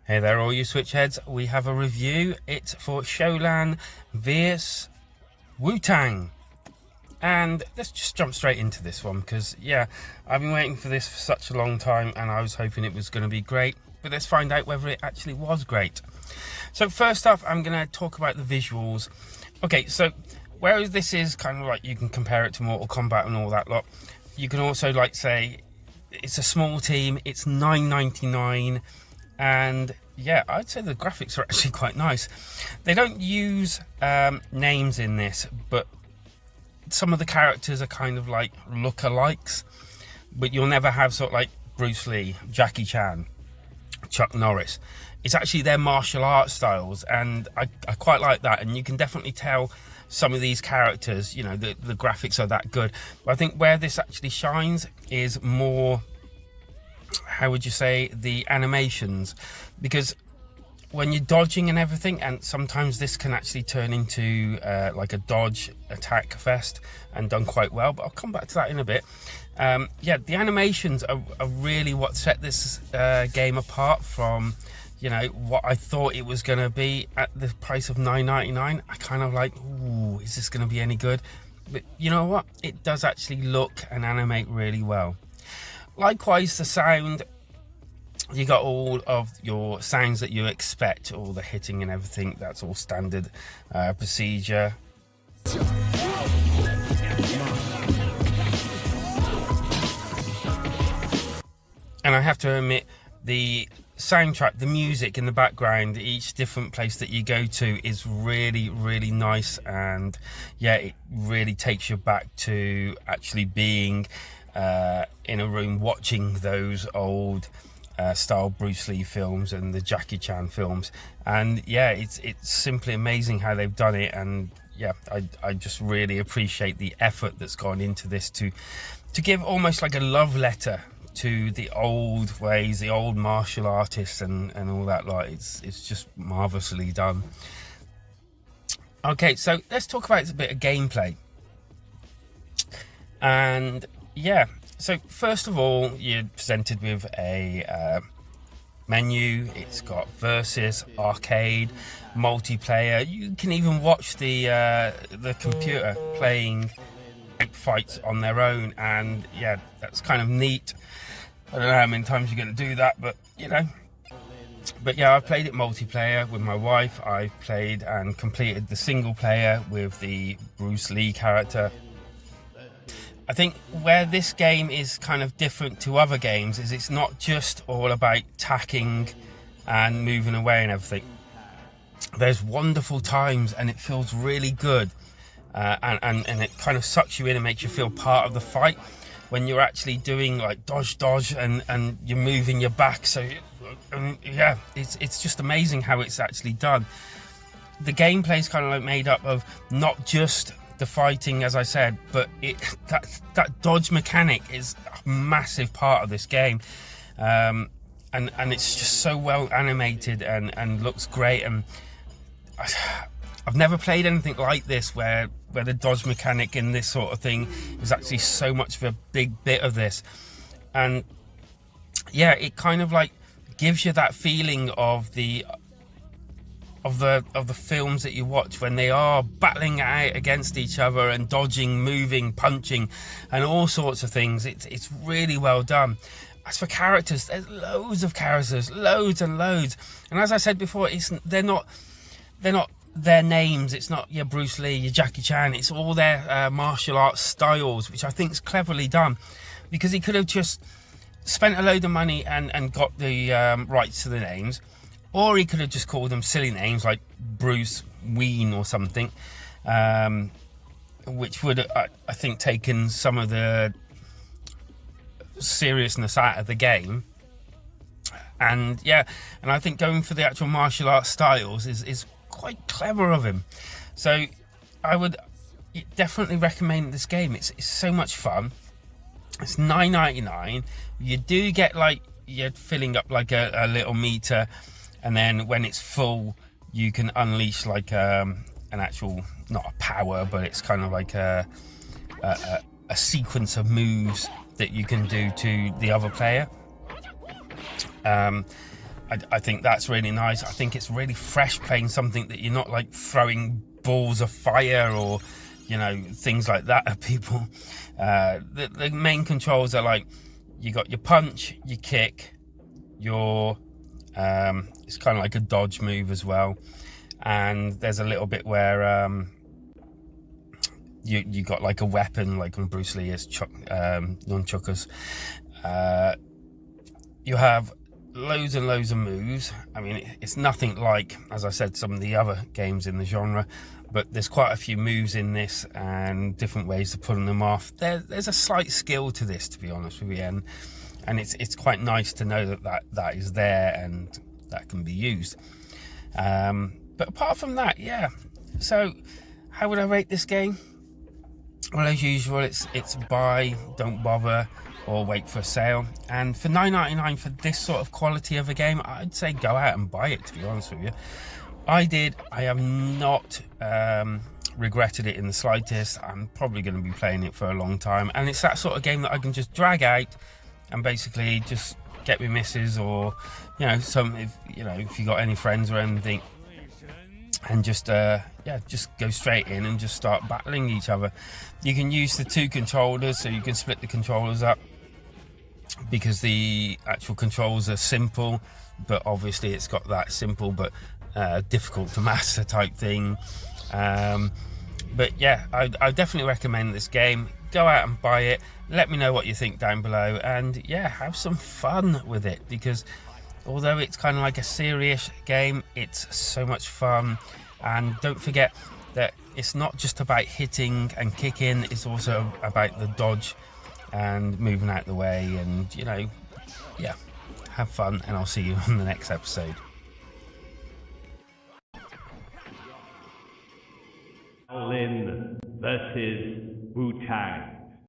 Hey there, all you Switchheads. We have a review. It's for Shaolin vs Wutang. And let's just jump straight into this one because, yeah, I've been waiting for this for such a long time and I was hoping it was going to be great. But let's find out whether it actually was great. So first off, I'm going to talk about the visuals. Okay, so whereas this is kind of like you can compare it to Mortal Kombat and all that lot, you can also like say it's a small team, it's $9.99. And yeah, I'd say the graphics are actually quite nice. They don't use names in this, but some of the characters are kind of like lookalikes, but you'll never have sort of like Bruce Lee, Jackie Chan, Chuck Norris. It's actually their martial arts styles, and I quite like that. And you can definitely tell some of these characters, you know, the graphics are that good. But I think where this actually shines is more, how would you say, the animations, because when you're dodging and everything, and sometimes this can actually turn into like a dodge attack fest, and done quite well, but I'll come back to that in a bit. Yeah, the animations are really what set this game apart from, you know, what I thought it was going to be at the price of $9.99. I kind of like, ooh, is this going to be any good? But you know what, it does actually look and animate really well. Likewise, the sound, you got all of your sounds that you expect, all the hitting and everything, that's all standard procedure. And I have to admit, the soundtrack, the music in the background, each different place that you go to is really, really nice. And yeah, it really takes you back to actually being in a room watching those old style Bruce Lee films and the Jackie Chan films. And yeah, it's simply amazing how they've done it. And yeah, I just really appreciate the effort that's gone into this to give almost like a love letter to the old ways, the old martial artists and all that. Like it's just marvelously done. Okay, so let's talk about a bit of gameplay. And yeah, so first of all, you're presented with a menu. It's got versus, arcade, multiplayer. You can even watch the computer playing fights on their own, and yeah, that's kind of neat. I don't know how many times you're going to do that, but you know. But yeah, I've played it multiplayer with my wife. I've played and completed the single player with the Bruce Lee character. I think where this game is kind of different to other games is it's not just all about tacking and moving away and everything. There's wonderful times and it feels really good, and it kind of sucks you in and makes you feel part of the fight when you're actually doing like dodge and you're moving your back. So yeah, it's just amazing how it's actually done. The gameplay is kind of like made up of not just the fighting, as I said, but that dodge mechanic is a massive part of this game, and it's just so well animated and looks great. And I've never played anything like this where the dodge mechanic in this sort of thing is actually so much of a big bit of this. And yeah, it kind of like gives you that feeling of the films that you watch when they are battling out against each other and dodging, moving, punching and all sorts of things. It's really well done. As for characters, there's loads of characters, loads and loads. And as I said before, they're not their names. It's not your Bruce Lee, your Jackie Chan. It's all their martial arts styles, which I think is cleverly done, because he could have just spent a load of money and got the rights to the names. Or he could have just called them silly names like Bruce Ween or something, which would, I think, taken some of the seriousness out of the game. And yeah, and I think going for the actual martial arts styles is quite clever of him. So I would definitely recommend this game. It's so much fun. It's $9.99. You do get like, you're filling up like a little meter. And then when it's full, you can unleash like an actual, not a power, but it's kind of like a sequence of moves that you can do to the other player. I think that's really nice. I think it's really fresh playing something that you're not like throwing balls of fire or, you know, things like that at people. The main controls are like, you got your punch, your kick, your it's kind of like a dodge move as well, and there's a little bit where you got like a weapon, like when Bruce Lee is nunchuckers. You have loads and loads of moves. I mean, it's nothing like, as I said, some of the other games in the genre, but there's quite a few moves in this and different ways of pulling them off. There's a slight skill to this, to be honest with you, and it's quite nice to know that is there and that can be used. But apart from that, yeah. So how would I rate this game? Well, as usual, it's buy, don't bother, or wait for a sale. And for $9.99 for this sort of quality of a game, I'd say go out and buy it, to be honest with you. I have not regretted it in the slightest. I'm probably going to be playing it for a long time, and it's that sort of game that I can just drag out and basically just get me missus, or if you got any friends or anything, and just just go straight in and just start battling each other. You can use the two controllers, so you can split the controllers up, because the actual controls are simple, but obviously it's got that simple but difficult to master type thing. But yeah, I definitely recommend this game. Go out and buy it. Let me know what you think down below, and yeah, have some fun with it, because although it's kind of like a serious game, it's so much fun. And don't forget that it's not just about hitting and kicking, it's also about the dodge and moving out the way, and yeah, have fun, and I'll see you on the next episode. Shaolin versus Wutang.